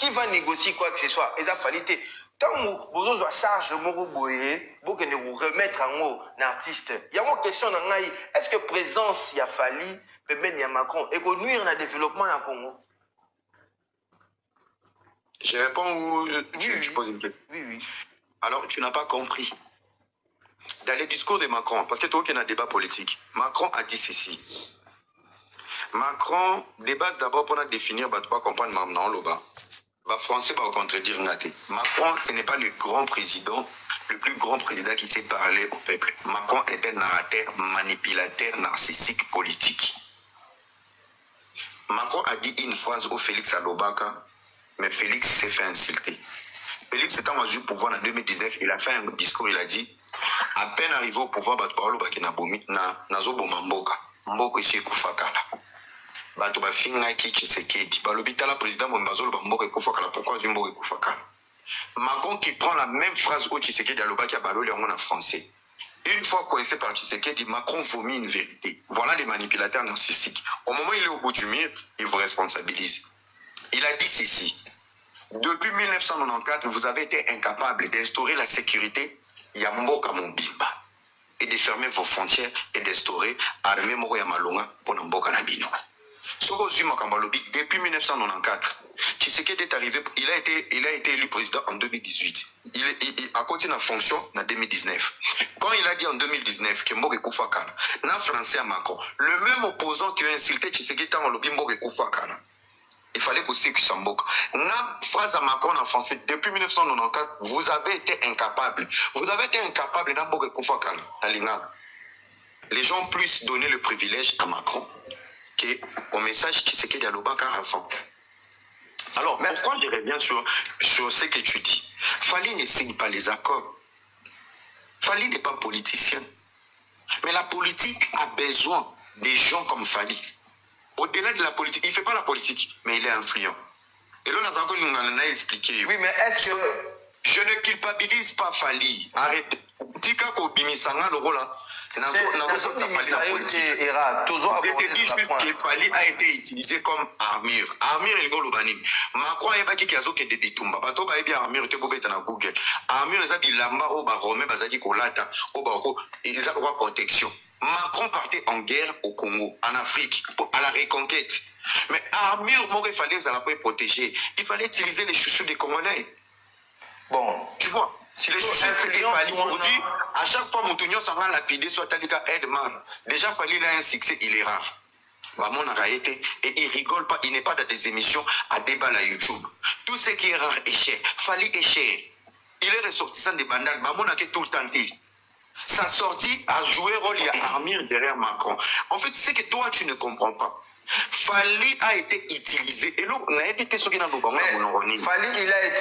Qui va négocier quoi que ce soit? Et ça fallait. Tant que vous avez charge de vous remettre en haut un artiste. Il y a une question dans est-ce que présence il a fallu il y a Macron et qu'on nuire le développement en Congo? Je réponds ou je pose une question. Oui. Alors, tu n'as pas compris. Dans les discours de Macron, parce que toi qui as un débat politique, Macron a dit ceci. Macron débat d'abord pour définir, pour comprendre maintenant le bas. Les Français vont contredire Ngate. Macron, ce n'est pas le grand président, le plus grand président qui sait parler au peuple. Macron est un narrateur, manipulateur, narcissique, politique. Macron a dit une phrase au Félix Alobaka, mais Félix s'est fait insulter. Félix étant au pouvoir en 2019, il a fait un discours, il a dit, à peine arrivé au pouvoir, Mboko ici Koufakala. Bato ba finga ki Tshisekedi. Ba l'hôpital président Mbazolo ba Mboko Koufakala. Pourquoi je Mboko Koufakala? Macron qui prend la même phrase au Tshisekedi à l'Oba qui a balolé en français. Une fois coincé par Tshisekedi, Macron vomit une vérité. Voilà les manipulateurs narcissiques. Au moment où il est au bout du mur, il vous responsabilise. Il a dit ceci. Depuis 1994, vous avez été incapable d'instaurer la sécurité Yamboka Mobimba et de fermer vos frontières et d'instaurer l'armée Moro Yamalonga pour Namboka Nabino. Depuis 1994, Tshisekedi est arrivé, il a été élu président en 2018. Il a continué la fonction en 2019. Quand il a dit en 2019 que Mboke Koufakana, na français à Macron, le même opposant qui a insulté Tshisekedi dans le Mboke Koufakana, il fallait que c'est Samboka. Na phrase à Macron en français, depuis 1994, vous avez été incapable. Vous avez été incapable dans Mboke Koufakana, à l'Inga. Les gens plus donner le privilège à Macron au message qui s'est qu'il y a avant. Alors, pourquoi je reviens sur ce que tu dis? Fali ne signe pas les accords. Fali n'est pas politicien. Mais la politique a besoin des gens comme Fali. Au-delà de la politique, il ne fait pas la politique, mais il est influent. Et là, on a expliqué. Oui, mais est-ce que... Je ne culpabilise pas Fali. Arrête. Tika ko bimisanga le rôle là. Je te dis juste que Fali a été utilisé comme armure. Armure, il y a Macron a dit qu'il y a des détombes. Bato ba bien armure, tu peux na Google. Armure, ça dit lamba au baromé, bazadi kolata, au baro, ils ont droit protection. Macron partait en guerre au Congo, en Afrique, à la reconquête. Mais armure, il fallait les protéger. Il fallait utiliser les chouchous des Congolais. Bon, tu vois. Si les chouchous aujourd'hui, à chaque fois, Moutounion s'en va lapider, soit Talika Edmar. Déjà, Fali a un succès, il est rare. Bamon a été, et il rigole pas, il n'est pas dans des émissions à débat à YouTube. Tout ce qui est rare est cher. Fali est cher. Il est ressortissant des bandades. Bamon a été tout le temps. Sa sortie a joué rôle, il y a armure derrière Macron. En fait, c'est que toi, tu ne comprends pas. Fali a été utilisé. Et là, on a été ce qui n'a pas Fali, il a été.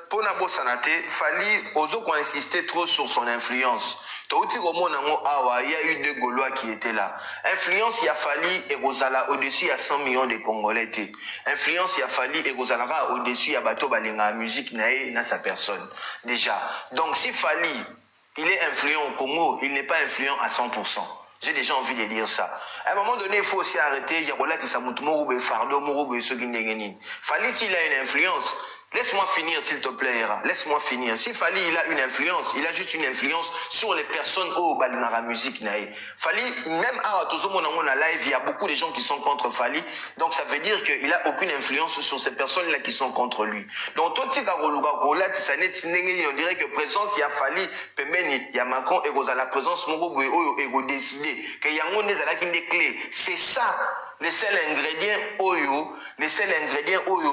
Pour Nabo Sanate, Fali, aux autres, on insistait trop sur son influence. Il y a eu deux Gaulois qui étaient là. Influence, il a fallu et Rosala au-dessus, il y a 100 millions de Congolais. Influence, il a fallu et Rosala au-dessus, il y a Bato Balinga, musique, n'a sa personne. Déjà. Donc, si Fali, il est influent au Congo, il n'est pas influent à 100%. J'ai déjà envie de dire ça. À un moment donné, il faut aussi arrêter. Il y a fardeau, Fali, s'il a une influence, laisse-moi finir, s'il te plaît, Hera. Laisse-moi finir. Si Fali, il a une influence, il a juste une influence sur les personnes au Balinara musique. Fali, même à la live, il y a beaucoup de gens qui sont contre Fali. Donc, ça veut dire qu'il n'a aucune influence sur ces personnes-là qui sont contre lui. Donc, tout ce qui on dirait que présence, il y a Fali, il y a Macron, et la présence, il décidé qu'il y a des clés. C'est ça. Les seuls ingrédients oyo,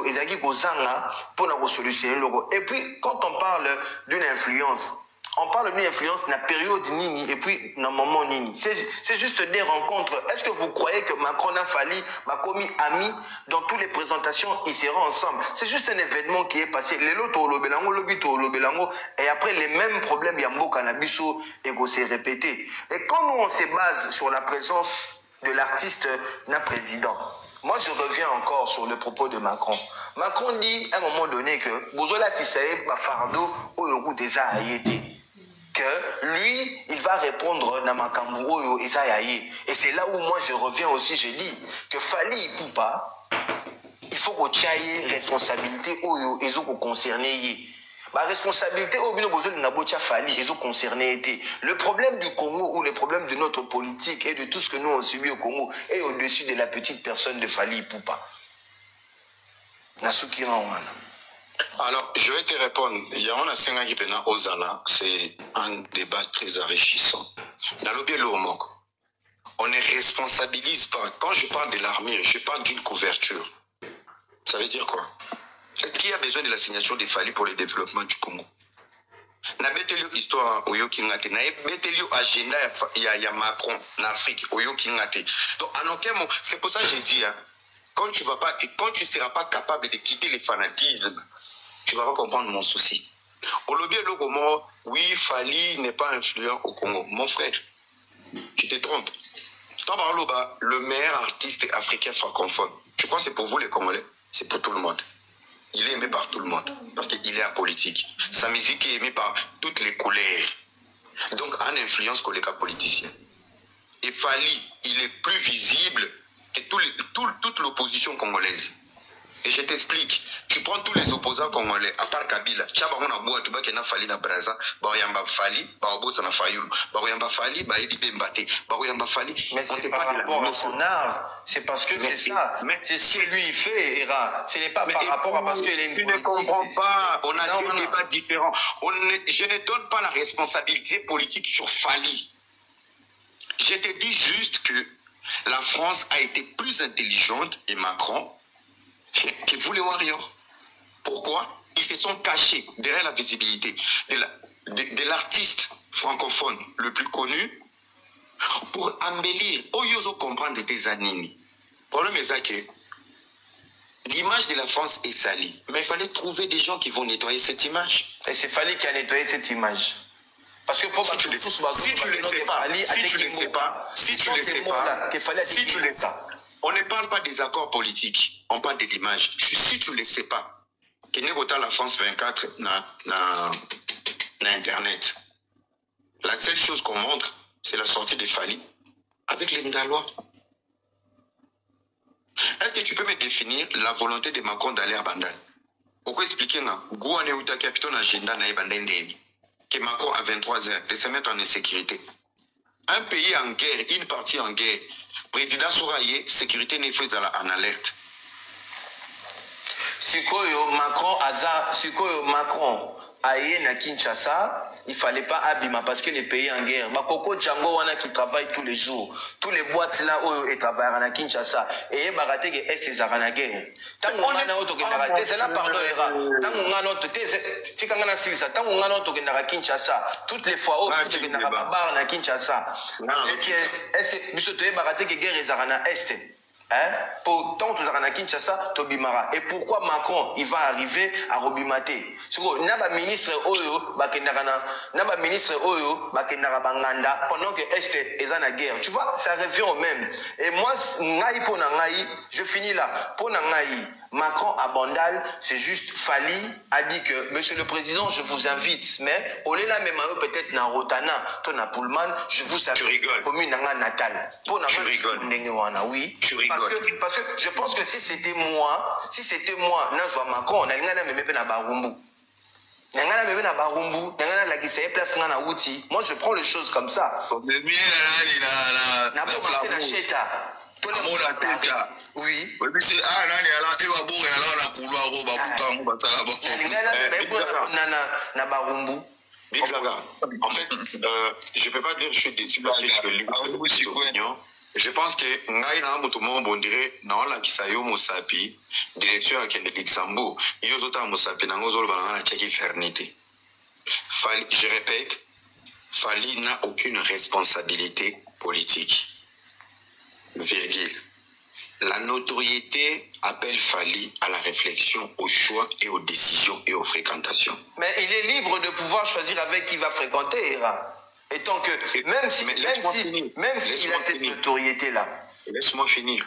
ezaki kozanga pour la solutionner logo. Et puis quand on parle d'une influence, on parle d'une influence dans la période nini et puis dans le moment nini. C'est juste des rencontres. Est-ce que vous croyez que Macron a fallu, commis amis dans toutes les présentations, ils seront ensemble? C'est juste un événement qui est passé. Les loto lobelango, lobito lobelango, et après les mêmes problèmes yambo canabiso ego s'est répété. Et quand nous on se base sur la présence de l'artiste n'a président. Moi, je reviens encore sur le propos de Macron. Macron dit à un moment donné que Bozola Tissaye Bafardo Oyoku déjà aïété. Que lui, il va répondre dans Makambu Oyo et c'est là où moi je reviens aussi, je dis que Fali Poupa, il faut qu'on ait responsabilité où ils ont concerné. La responsabilité au bino besoin de Nabotia Fali, ils ont concerné. Le problème du Congo ou le problème de notre politique et de tout ce que nous on subi au Congo est au-dessus de la petite personne de Fali Poupa. Nasuki Rawana. Alors, je vais te répondre. Il y a un Senga qui pena Ozala, c'est un débat très enrichissant. Dans le biais on ne responsabilise pas. Quand je parle de l'armée, je parle d'une couverture. Ça veut dire quoi? Est-ce qu'il y a besoin de la signature des Fali pour le développement du Congo? Na beteli histoire oyo kingate, na beteli agenda ya Macron en Afrique oyo kingate. Donc en aucun moment, c'est pour ça que j'ai dit, hein, quand tu ne seras pas capable de quitter les fanatismes, tu ne vas pas comprendre mon souci. Au lobby Logomo, oui, Fali n'est pas influent au Congo. Mon frère, tu te trompes. Le meilleur artiste africain francophone, je crois que c'est pour vous les Congolais, c'est pour tout le monde. Il est aimé par tout le monde parce qu'il est apolitique. Sa musique est aimée par toutes les couleurs. Donc, en influence que les cas politiciens. Et Fali, il est plus visible que toute l'opposition congolaise. Et je t'explique. Tu prends tous les opposants congolais, à part Kabila. Tchabamona Boua, tu vois qu'il y a Fali na Braza, Baoyamba Fali, Baobosa na Fayoulou, Baoyamba Fali, Baedi Bembate, Baoyamba Fali. Mais c'est par rapport à son art. C'est parce que c'est ça. C'est ce que lui il fait, Era. Ce n'est pas par rapport à parce qu'il est une politique. Tu ne comprends pas. On a deux débats différents. Je ne donne pas la responsabilité politique sur Fali. Je te dis juste que la France a été plus intelligente et Macron que vous les Warriors. Pourquoi? Ils se sont cachés derrière la visibilité de l'artiste francophone le plus connu pour embellir. Oyozo comprendre tes années. Le problème est que l'image de la France est salie. Mais il fallait trouver des gens qui vont nettoyer cette image. Et c'est Fali qui a nettoyé cette image. Parce que pour si tu ne le sais pas, si tu ne le sais pas, on ne parle pas des accords politiques, on parle de l'image. Si tu ne le sais pas, que n'est pas la France 24 na Internet. La seule chose qu'on montre, c'est la sortie de Fali avec les Ndalois. Est-ce que tu peux me définir la volonté de Macron d'aller à Bandal? Pourquoi expliquer ça? Gouane ou ta capitaine agenda na Bandendeni que Macron a 23 heures de se mettre en insécurité. Un pays en guerre, une partie en guerre. Président Souraye, sécurité n'est faite en alerte. Sikoyo Macron aye na Kinshasa, il fallait pas abîmer parce que les pays en guerre. Bakoko Django wana qui travaille tous les jours. Tous les boîtes là où ils travaillent à Kinshasa et baraté que est ces en guerre. Tant on a auto que narate, c'est là pardon era. Tant on a auto c'est quand on a ça, tant on a auto que na Kinshasa, toutes les fois où que na bar na Kinshasa. Est-ce que biso to baraté que guerre est à est? Hein? Pour tant que tu as Kinshasa, Tobimara. Et pourquoi Macron il va arriver à Robimate? Naba ministre Oyo, Naba ministre Oyo, Banganda, pendant que Est est en guerre. Tu vois, ça revient au même. Et moi, je finis là. Pour Nangaï, Macron à Bandal, c'est juste Fali a dit que Monsieur le Président, je vous invite, mais au lieu là même peut-être na Rotana, ton na Pullman, je vous invite commune Nanga Natal. Pour tu rigoles. Oui. Parce que je pense que si c'était moi, Nazwa Macron, on a même na Barumbu. Nangana bébé na Barumbu, Nangana la qui c'est place na Outi. Moi je prends les choses comme ça. Oui. En fait, je ne peux pas dire que je suis déçu parce que je suis libre. Je pense que ngai na mutu mo bondire na wala kisayo musapi directeur à Luxembourg yo zota musapi na ngozolo bana na tcheki fernité. Fali, je répète, Fali n'a aucune responsabilité politique. Virgule. La notoriété appelle Fali à la réflexion, au choix et aux décisions et aux fréquentations. Mais il est libre de pouvoir choisir avec qui il va fréquenter, Era. Et tant que, même si il a cette notoriété-là. Laisse-moi finir.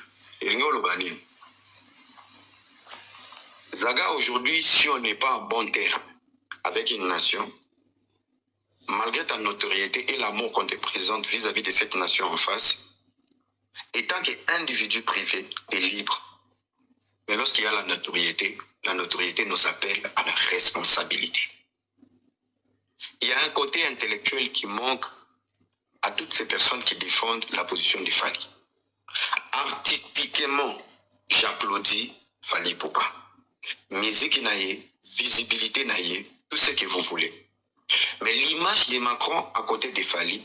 Zaga, aujourd'hui, si on n'est pas en bon terme avec une nation, malgré ta notoriété et l'amour qu'on te présente vis-à-vis de cette nation en face, et tant qu'individu privé est libre Mais lorsqu'il y a la notoriété nous appelle à la responsabilité. Il y a un côté intellectuel qui manque à toutes ces personnes qui défendent la position de Fally. Artistiquement, j'applaudis Fally Ipupa. Musique naïe, visibilité naïe, tout ce que vous voulez. Mais l'image de Macron à côté de Fally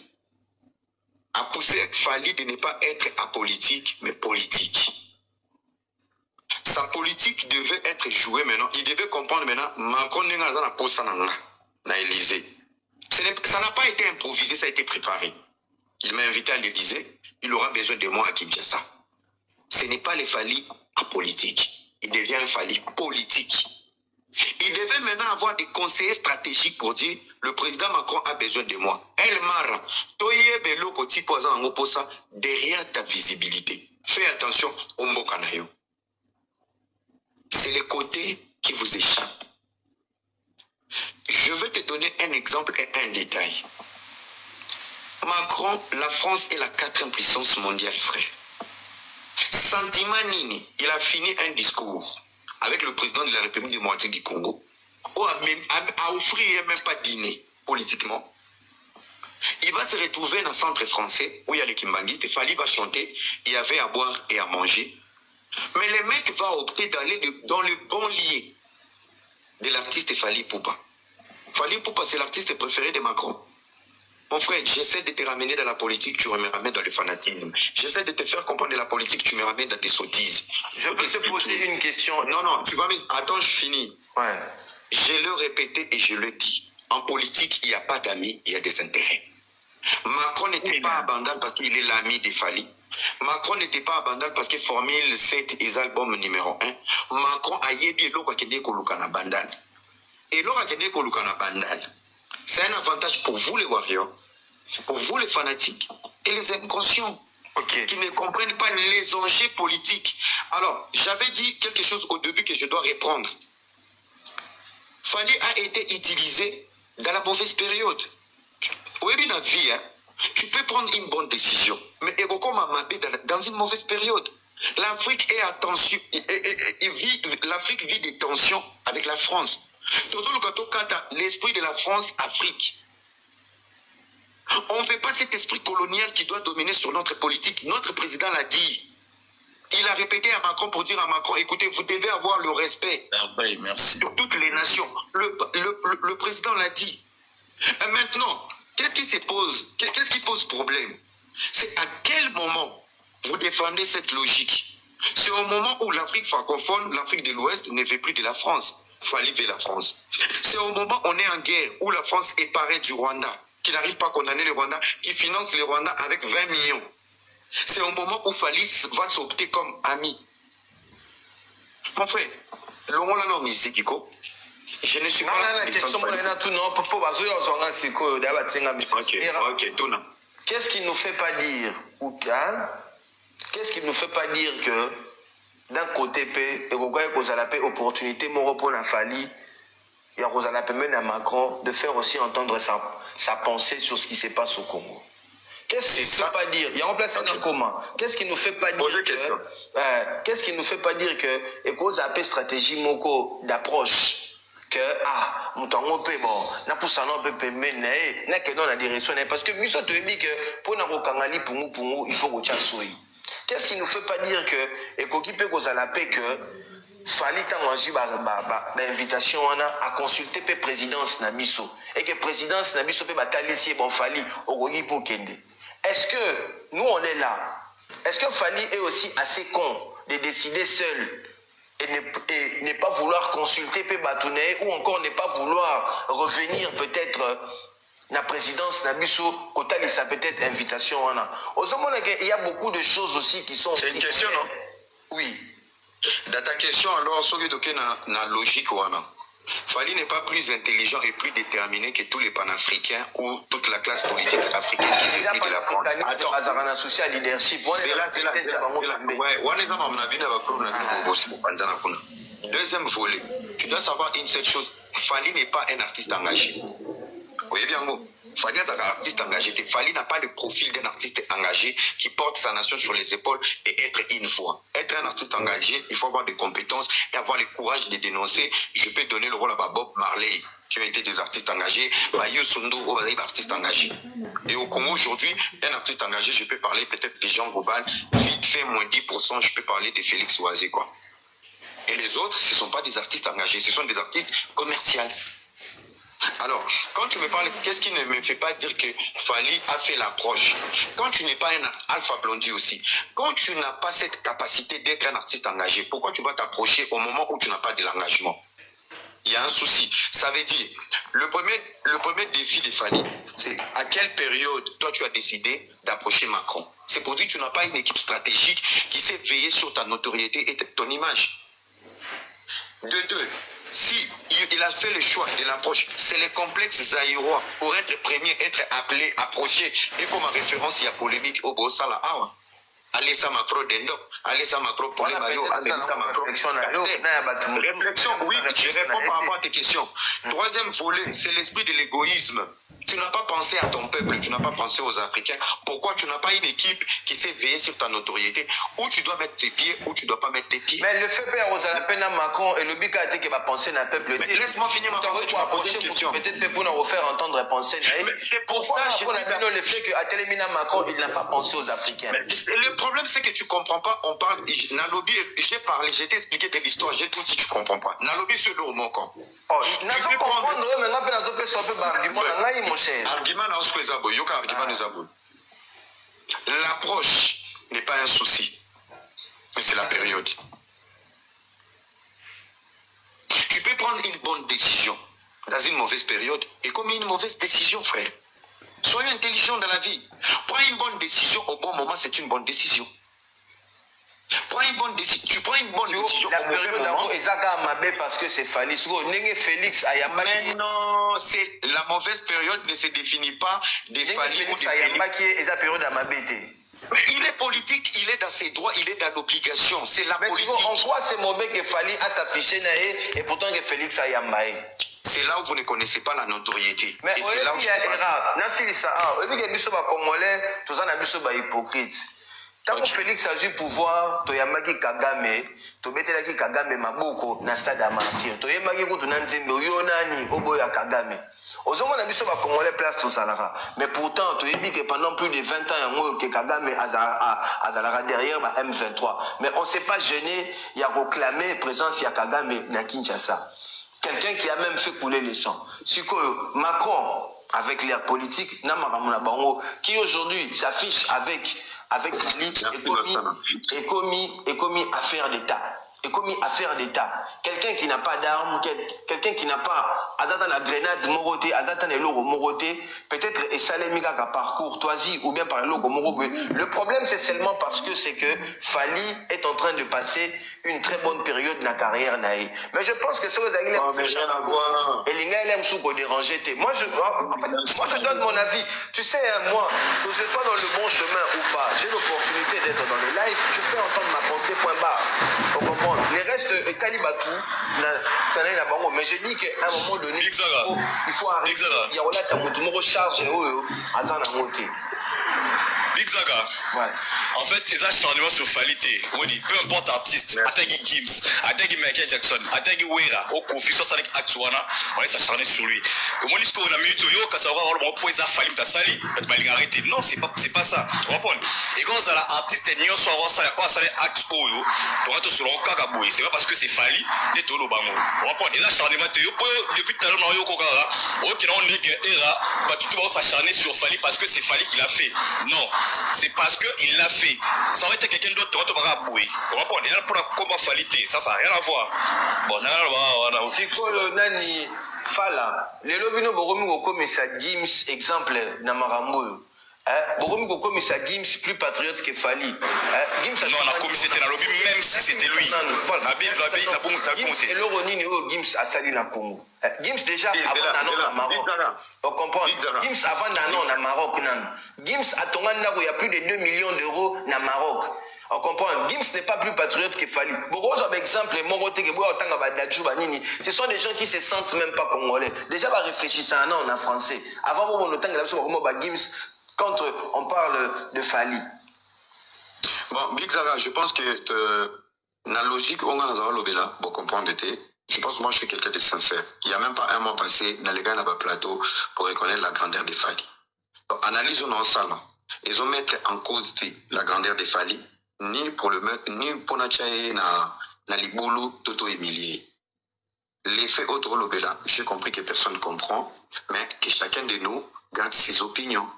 a poussé Fally de ne pas être apolitique, mais politique. Sa politique devait être jouée maintenant. Il devait comprendre maintenant Macron n'est pas dans la poste dans l'Élysée. Ça n'a pas été improvisé, ça a été préparé. Il m'a invité à l'Élysée, il aura besoin de moi à Kinshasa. Ce n'est pas le Fally apolitique. Il devient un Fally politique. Il devait maintenant avoir des conseillers stratégiques pour dire le président Macron a besoin de moi. El Mara, derrière ta visibilité. Fais attention au Mbokanayo. C'est le côté qui vous échappe. Je vais te donner un exemple et un détail. Macron, la France est la 4e puissance mondiale, frère. Sentiment Nini, il a fini un discours avec le président de la République démocratique du Congo, où a offert même pas dîner politiquement. Il va se retrouver dans le centre français où il y a les kimbanguistes, il fallait va chanter, il y avait à boire et à manger. Mais le mec va opter d'aller dans le bon lieu de l'artiste Fally Ipupa. Fally Ipupa, c'est l'artiste préféré de Macron. Mon frère, j'essaie de te ramener dans la politique, tu me ramènes dans le fanatisme. J'essaie de te faire comprendre de la politique, tu me ramènes dans des sottises. Je peux te poser une question. Non, tu vas me... Attends, je finis. Ouais. Je le répétais et je le dis. En politique, il n'y a pas d'amis, il y a des intérêts. Macron n'était pas abandonné parce qu'il est l'ami de Fally. Macron n'était pas abandonné parce que Formule 7 est l'album numéro 1. Macron a yébi l'eau qui est kolukana bandal. Et l'eau qui est kolukana bandal. C'est un avantage pour vous les warriors, pour vous les fanatiques et les inconscients qui ne comprennent pas les enjeux politiques. Alors, j'avais dit quelque chose au début que je dois reprendre. Fally a été utilisé dans la mauvaise période. Oui, bien la vie, hein, tu peux prendre une bonne décision, mais dans une mauvaise période. L'Afrique est en tension, l'Afrique vit des tensions avec la France. L'esprit de la France-Afrique. On ne fait pas cet esprit colonial qui doit dominer sur notre politique. Notre président l'a dit. Il a répété à Macron pour dire à Macron, écoutez, vous devez avoir le respect sur toutes les nations. Le président l'a dit. Et maintenant, qu'est-ce qui pose problème? C'est à quel moment vous défendez cette logique? C'est au moment où l'Afrique francophone, l'Afrique de l'Ouest ne fait plus de la France. Fally veut la France. C'est au moment où on est en guerre, où la France est parée du Rwanda, qui n'arrive pas à condamner le Rwanda, qui finance le Rwanda avec 20 millions. C'est au moment où Fally va s'opter comme ami. Mon frère, le rôle là, je ne suis pas... Qu'est-ce qui ne nous fait pas dire, qu'est-ce qui ne nous fait pas dire que d'un côté, il y a une opportunité pour la Fally, il y a même à Macron de faire aussi entendre sa pensée sur ce qui se passe au Congo. Qu'est-ce qui ne fait pas dire? Il y a remplacé un comment? Qu'est-ce qui ne nous fait pas dire que, qu'est-ce qui ne nous fait pas dire que et cause appelle stratégie moko d'approche que mutango pe bon na pusana pe mena na que dans la direction parce que biso te dit que pour na kokangali pungu il faut que soyi. Qu'est-ce qui ne nous fait pas dire que et koki pe kozala pe que Fally tangoji invitation à consulter pe présidence na biso et que présidence na biso pe batalisi bon Fally okoki pour kende. Est-ce que nous on est là? Est-ce que Fally est aussi assez con de décider seul et ne pas vouloir consulter pe Batouné ou encore ne pas vouloir revenir peut-être la présidence Nabiso Kotalisa peut-être invitation il y a beaucoup de choses aussi qui sont... C'est une question, non? Oui. Dans ta question, alors, ce qui est na logique, Fally n'est pas plus intelligent et plus déterminé que tous les panafricains ou toute la classe politique africaine qui fait de la France. Deuxième volet, tu dois savoir une seule chose, Fally n'est pas un artiste engagé. voyez bien, Fali est un artiste engagé. Fali n'a pas le profil d'un artiste engagé qui porte sa nation sur les épaules et être une voix. Être un artiste engagé, il faut avoir des compétences et avoir le courage de dénoncer. Je peux donner le rôle à Bob Marley, qui ont été des artistes engagés, Bayo Sondo, des artistes engagés. Et au Congo aujourd'hui, un artiste engagé, je peux parler peut-être des gens globaux, vite fait moins 10%, je peux parler de Félix Oazé, quoi. Et les autres, ce ne sont pas des artistes engagés, ce sont des artistes commerciaux. Alors, quand tu me parles, qu'est-ce qui ne me fait pas dire que Fali a fait l'approche? Quand tu n'es pas un Alpha Blondy aussi, quand tu n'as pas cette capacité d'être un artiste engagé, pourquoi tu vas t'approcher au moment où tu n'as pas de l'engagement? Il y a un souci. Ça veut dire, le premier défi de Fali, c'est à quelle période toi tu as décidé d'approcher Macron? C'est pour dire que tu n'as pas une équipe stratégique qui sait veiller sur ta notoriété et ton image. De deux, si il a fait le choix de l'approche, c'est les complexes zaïrois pour être premier, être appelé, approché. Et comme référence, il y a polémique au Bossala Awa. Alessa Macron d'Endo, Alessa Macron pour les maillots, Alessa Macron. Réflexion, oui, je réponds par rapport à tes questions. Troisième volet, c'est l'esprit de l'égoïsme. Tu n'as pas pensé à ton peuple, tu n'as pas pensé aux Africains. Pourquoi tu n'as pas une équipe qui sait veiller sur ta notoriété? Où tu dois mettre tes pieds, où tu ne dois pas mettre tes pieds. Mais le fait père aux Alapena Macron et le but a été qu'il va penser à un peuple. Laisse-moi finir ma pensée, tu m'as posé une question. Peut-être pour nous faire entendre penser. C'est pour ça que le fait qu'à Télémina Macron, il n'a pas pensé aux Africains. Le problème, c'est que tu ne comprends pas. On parle. Nalobi, j'ai parlé, j'ai expliqué de l'histoire, j'ai tout dit, tu ne comprends pas. Nalobi, c'est le mot quand. Oh, je ne peux comprendre, mais je peux pas argument, mon cher. Argument, l'approche n'est pas un souci, mais c'est la période. Tu peux prendre une bonne décision dans une mauvaise période et comme une mauvaise décision, frère. Soyez intelligent dans la vie. Prends une bonne décision au bon moment, c'est une bonne décision. Prends une bonne décision. Tu prends une bonne décision. La période d'abord, Ezaka Mabé parce que c'est Félix. Félix Ayambaki. Mais non, la mauvaise période ne se définit pas des Félix ou des Ayambaki et la période à Mabé. Mais il est politique, il est dans ses droits, il est dans l'obligation. C'est la politique. En quoi c'est mauvais que Fali a s'affiché et pourtant que Félix Ayambaye? C'est là où vous ne connaissez pas la notoriété. Mais c'est là où je hypocrite. Tant que Félix a eu pouvoir, Toyamaki Kagame, Tobetelaki Kagame Maboko, na stade à Martyr. Toyamaki Koutunanzimbe, Yonani, Oboya Kagame. Aux hommes, on a vu ça Congolais place tout Salara. Mais pourtant, tu as dit que pendant plus de 20 ans, que Kagame a derrière M23. Mais on ne s'est pas gêné, il y a réclamé présence, il y a Kagame na Kinshasa. Quelqu'un qui a même fait couler le sang. Si Macron, avec l'air politique, qui aujourd'hui s'affiche avec et commis affaire d'État. Et commis affaire d'État. Quelqu'un qui n'a pas d'armes, quelqu'un qui n'a pas Azatan la grenade moroté, Azatan et logo moroté, peut-être et Salemika par courtoisie ou bien par le logo moroté. Le problème c'est seulement parce que c'est que Fali est en train de passer une très bonne période de la carrière naïe. Mais je pense que ce que vous avez et les gars aiment sous déranger. Moi je donne mon avis. Tu sais, moi, que je sois dans le bon chemin ou pas, j'ai l'opportunité d'être dans le live, je fais entendre ma pensée point barre. On comprend. Les restes, Kalibatou, mais je dis qu'à un moment donné, il faut arrêter. Il y a un recharge à Big Zaga. Ouais. En fait, les acharnements sur Falité, peu importe artiste, Atagi Gims, Atagi Michael Jackson, Atagi Wera, Okofi, soit avec Aktuana, on va s'acharner sur lui. Comme on dit qu'on a minute yo, quand ça va avoir le point ça Falim ta sali, tu vas l'arrêter. Non, c'est pas ça. Tu comprends? Et quand ça l'artiste est soit ça quoi ça les actes oyo, tu vas te sur le Kagaboué, c'est pas parce que c'est Fali de tout le bango. Tu comprends? Les acharnements yo depuis tout à l'heure yo kokara, OK, on est que era, bah tu vas s'acharner sur Fali parce que c'est Fali qui l'a fait. Non, c'est parce qu'il l'a fait. Ça aurait été quelqu'un d'autre, tu vas bouer. Tu comprends? Il y a pour la combat Falité, ça n'a rien à voir. Bon, on a aussi nani Fala. Les lobino boromi comme ça Gims exemple Namarambo. Boromi comme ça Gims plus patriote que Fali. Non, on a commis c'était la lobby même si c'était lui. Et le Ronini Gims a sali la Congo. Gims déjà avant d'un an au Maroc. On comprend. Gims avant d'un an au Maroc. Gims a ton il y a plus de 2 millions d'euros au Maroc. On comprend. Gims n'est pas plus patriote que Fali. Beaucoup d'exemples, ce sont des gens qui se sentent même pas congolais. Déjà, va réfléchir à en français. Avant, Gims, quand on parle de Fali. Bon, Big Zara, je pense que la logique, on a le là pour comprendre. Je pense que moi, je suis quelqu'un de sincère. Il n'y a même pas un mois passé, dans les gars, dans le plateau, pour reconnaître la grandeur des Fali. Donc, analysons dans ça, là. Ils ont mettre en cause la grandeur des Fali, ni pour Nachaye, na Libulu, Toto Emilie. L'effet autre lobela, j'ai compris que personne ne comprend, mais que chacun de nous garde ses opinions.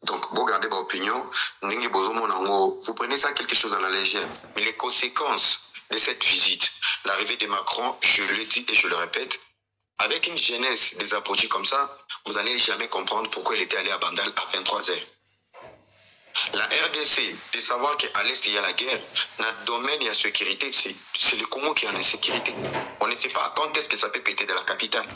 Donc, vous gardez vos opinions, vous prenez ça quelque chose à la légère. Mais les conséquences de cette visite, l'arrivée de Macron, je le dis et je le répète, avec une jeunesse des approches comme ça, vous n'allez jamais comprendre pourquoi il était allé à Bandal à 23h. La RDC, de savoir qu'à l'Est, il y a la guerre, dans le domaine de la sécurité, c'est le Congo qui est en insécurité. On ne sait pas quand est-ce que ça peut péter de la capitale.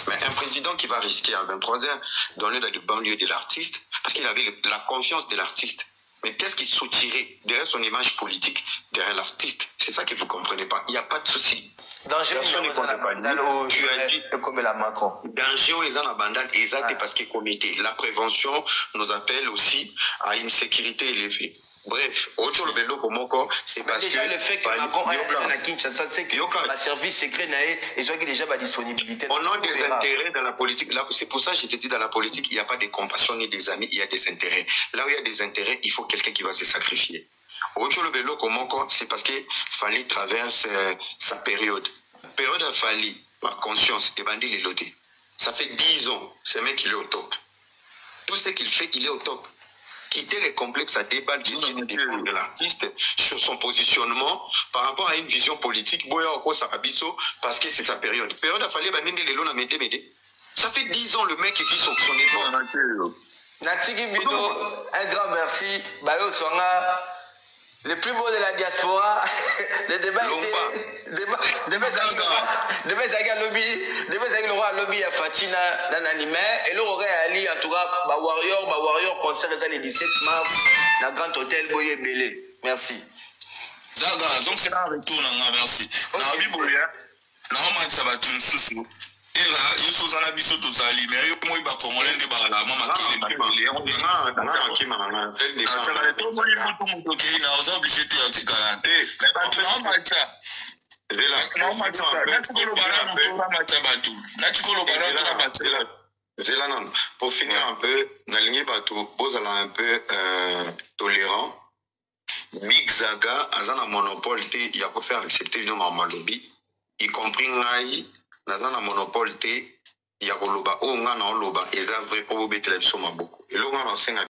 Mais un président qui va risquer à 23h, donner dans le banlieue de l'artiste, parce qu'il avait la confiance de l'artiste. Mais qu'est-ce qui soutirait derrière son image politique, derrière l'artiste? C'est ça que vous ne comprenez pas. Il n'y a pas de souci. Danger, tu as dit comme la Macron. Danger aux gens à Bandal, exact, parce qu'il comité. La prévention nous appelle aussi à une sécurité élevée. Bref, autre le vélo pour mon corps, c'est parce déjà que le fait que Macron a Kinshasa, c'est que le service secret et soit déjà la disponibilité. On a des intérêts dans la politique. C'est pour ça que je te dis, dans la politique, il n'y a pas de compassion ni des amis, il y a des intérêts. Là où il y a des intérêts, il faut quelqu'un qui va se sacrifier. Autre le vélo comme mon corps, c'est parce qu'il fallait traverser sa période. Période a fallu, ma conscience, et bandit les lotés. Ça fait 10 ans, ce mec il est au top. Tout ce qu'il fait, il est au top. Quitter les complexes à débattre de l'artiste sur son positionnement par rapport à une vision politique, parce que c'est sa période. Période a fallu ça fait 10 ans le mec qui vit son effort. Natiki Bido, un grand merci. Bayo Songa, le plus beau de la diaspora. Le débat était. Débat le roi lobby à Fatina dans l'anime. Et le roi Ali, en tout cas, Warrior concert les 17 mars dans le Grand Hôtel Boye Belé. Merci. Zaga, donc c'est un retour, merci. Nabi Boya, Naoma Sabatun Susu. Et là, il faut en abisso tout ça, mais il faut que vous ayez des balles, maman qui est pour finir un peu, Nalingi Batou, vous allez un peu tolérant. Big Zaga, Azana monopole, il y a pour faire accepter une lobby, y compris Naï. Dans un monopole, il y a un loba, il y a un vrai pour vous mettre les sommes à beaucoup. Et là, on a